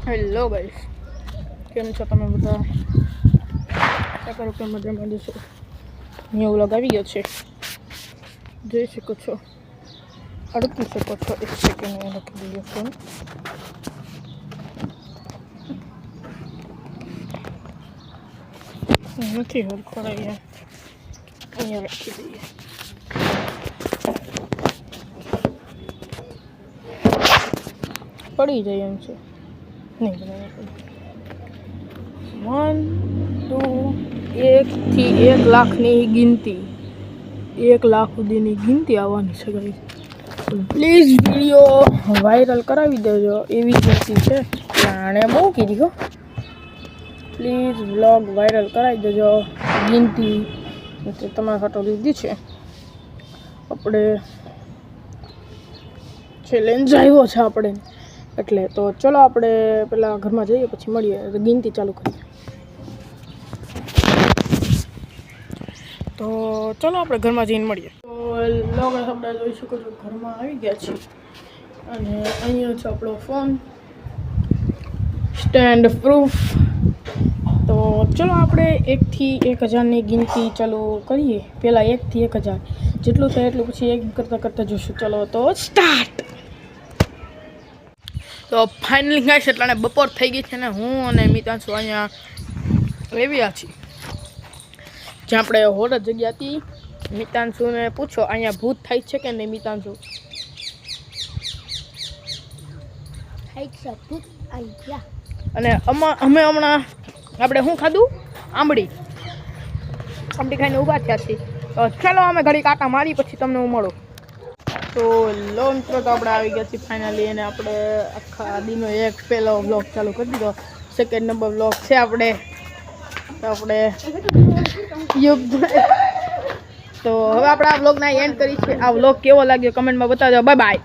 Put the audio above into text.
Hello guys, કેમ છો તમે બધા? આશા કરું કે મજામાં જશો. ન્યૂ વ્લોગ આવી ગયો છે, જોઈ શકો છો, અડકી શકો છો. એક સેકન્ડ રાખી દઈએ ફોન. નથી હરખો અહીંયા રાખી દઈએ. પડી જાય એમ છે નહીં બનાવી. 1 2 1 થી 1 લાખની ગિનતી, 1 લાખ સુધીની ગિનતી આવવાની છે ગાઈસ. પ્લીઝ વિડીયો વાયરલ કરાવી દેજો, એવી ગિનતી છે. આણે બહુ કીધી હો. પ્લીઝ વ્લોગ વાયરલ કરાવી દેજો. ગિનતી તમારા ફોટો લીધી છે. આપણે ચેલેન્જ આવ્યો છે આપણે, એટલે તો ચલો આપણે પેલા ઘરમાં જઈએ, પછી મળીએ, ગિનતી ચાલુ કરીએ. તો ચલો આપણે ઘરમાં જઈને મળીએ. તો લોકો આપણે જોઈ શકો છો, ઘરમાં આવી ગયા છે અને અહીંયા છે આપણો ફોન સ્ટેન્ડ પ્રૂફ. તો ચલો આપણે 1 થી 1000ની ગિનતી ચાલુ કરીએ. પહેલાં 1 થી 1000 જેટલું થાય એટલું, પછી 1 કરતાં જોઈશું. ચલો તો સ્ટાર્ટ. તો ફાઇનલી ગાઈસ, એટલે બપોર થઈ ગઈ છે ને હું અને મિતાંશુ અહીંયા આવ્યા છીએ, જ્યાં આપણે હોટ જગ્યા હતી. મિતાંશુને પૂછો અહીંયા ભૂત થાય છે કે નહીં. મિતાંશુ અને અમે હમણાં આપણે શું ખાધું? આંબળી ખાઈને ઊભા થયા છીએ. તો ચાલો અમે ઘડી કાકા મારી, પછી તમને હું મળું. તો લો મિત્રો, તો આપણે આવી ગયા છીએ ફાઇનલી, અને આપણે આખા દીનો એક પહેલો વ્લોગ ચાલુ કરી દીધો. સેકન્ડ નંબર વ્લોગ છે આપણે. તો આપણે તો હવે આપણે આ વ્લોગના એન્ડ કરી છે. આ વ્લોગ કેવો લાગ્યો કમેન્ટમાં બતાવજો. Bye bye.